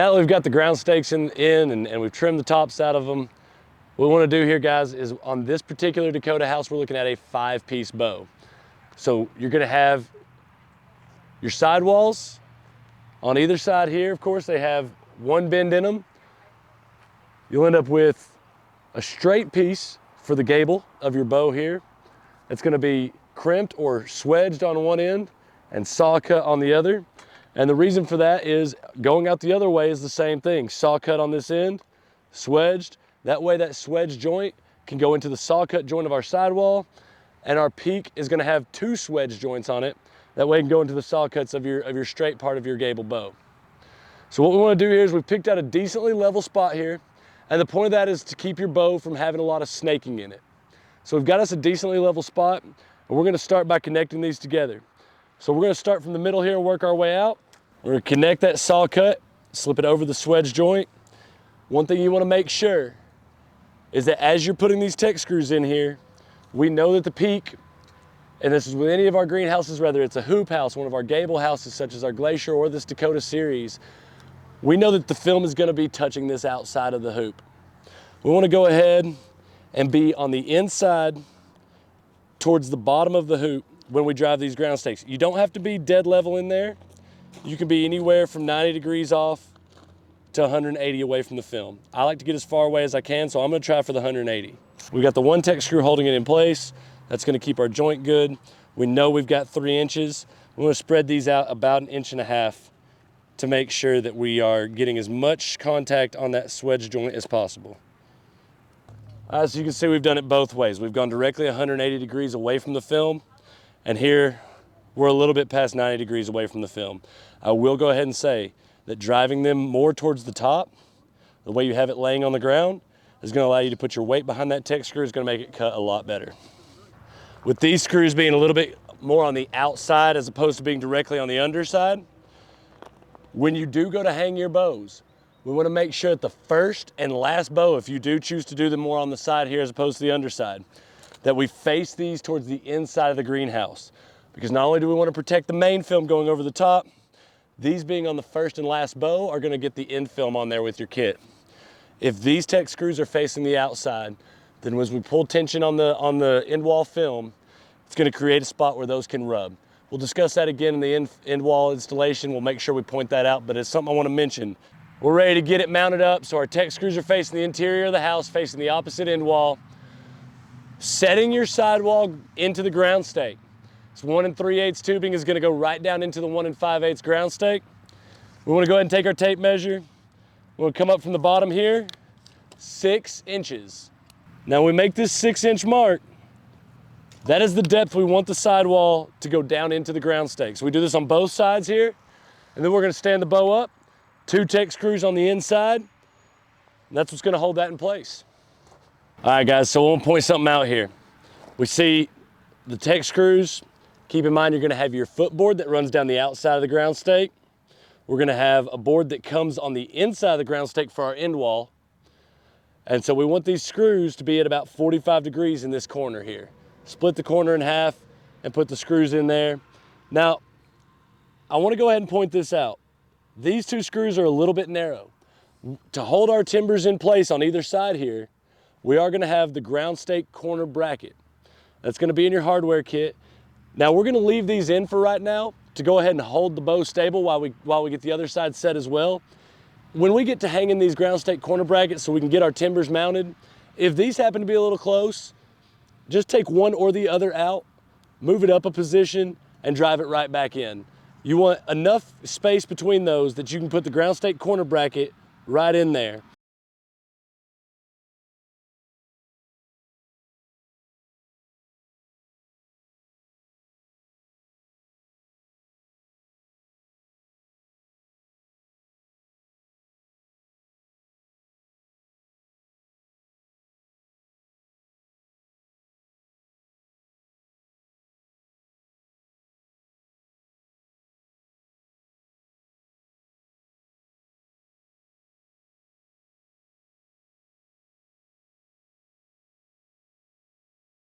Now that we've got the ground stakes in and we've trimmed the tops out of them, what we want to do here, guys, is on this particular Dakota house, we're looking at a 5-piece bow. So you're going to have your sidewalls on either side here. Of course, they have one bend in them. You'll end up with a straight piece for the gable of your bow here. It's going to be crimped or swedged on one end and saw cut on the other. And the reason for that is going out the other way is the same thing. Saw cut on this end, swedged. That way that swedged joint can go into the saw cut joint of our sidewall, and our peak is going to have 2 swedged joints on it. That way it can go into the saw cuts of your straight part of your gable bow. So what we want to do here is we've picked out a decently level spot here, and the point of that is to keep your bow from having a lot of snaking in it. So we've got us a decently level spot, and we're going to start by connecting these together. So we're going to start from the middle here and work our way out. We're going to connect that saw cut, slip it over the swedge joint. One thing you want to make sure is that as you're putting these tech screws in here, we know that the peak, and this is with any of our greenhouses, whether it's a hoop house, one of our gable houses such as our Glacier or this Dakota series, we know that the film is going to be touching this outside of the hoop. We want to go ahead and be on the inside towards the bottom of the hoop when we drive these ground stakes. You don't have to be dead level in there. You can be anywhere from 90 degrees off to 180 away from the film. I like to get as far away as I can, so I'm going to try for the 180. We've got the one tech screw holding it in place. That's going to keep our joint good. We know we've got 3 inches. We want to spread these out about 1.5 inches to make sure that we are getting as much contact on that swedge joint as possible. So you can see we've done it both ways. We've gone directly 180 degrees away from the film, and here we're a little bit past 90 degrees away from the film. I will go ahead and say that driving them more towards the top, the way you have it laying on the ground, is going to allow you to put your weight behind that tech screw. Is going to make it cut a lot better. With these screws being a little bit more on the outside as opposed to being directly on the underside, when you do go to hang your bows, we want to make sure that the first and last bow, if you do choose to do them more on the side here as opposed to the underside, that we face these towards the inside of the greenhouse. Because not only do we want to protect the main film going over the top, these being on the first and last bow are going to get the end film on there with your kit. If these tech screws are facing the outside, then as we pull tension on the end wall film, it's going to create a spot where those can rub. We'll discuss that again in the end wall installation. We'll make sure we point that out, but it's something I want to mention. We're ready to get it mounted up, so our tech screws are facing the interior of the house, facing the opposite end wall. Setting your sidewall into the ground stake. This 1 3/8 tubing is going to go right down into the 1 5/8 ground stake. We want to go ahead and take our tape measure. We'll come up from the bottom here, 6 inches. Now we make this 6-inch mark. That is the depth we want the sidewall to go down into the ground stake. So we do this on both sides here, and then we're going to stand the bow up, 2 tech screws on the inside, and that's what's going to hold that in place. All right, guys, so we'll point something out here. We see the tech screws. Keep in mind you're going to have your footboard that runs down the outside of the ground stake. We're going to have a board that comes on the inside of the ground stake for our end wall. And so we want these screws to be at about 45 degrees in this corner here. Split the corner in half and put the screws in there. Now, I want to go ahead and point this out. These 2 screws are a little bit narrow. To hold our timbers in place on either side here, we are going to have the ground stake corner bracket. That's going to be in your hardware kit. Now we're going to leave these in for right now to go ahead and hold the bow stable while we get the other side set as well. When we get to hanging these ground stake corner brackets so we can get our timbers mounted, if these happen to be a little close, just take one or the other out, move it up a position, and drive it right back in. You want enough space between those that you can put the ground stake corner bracket right in there.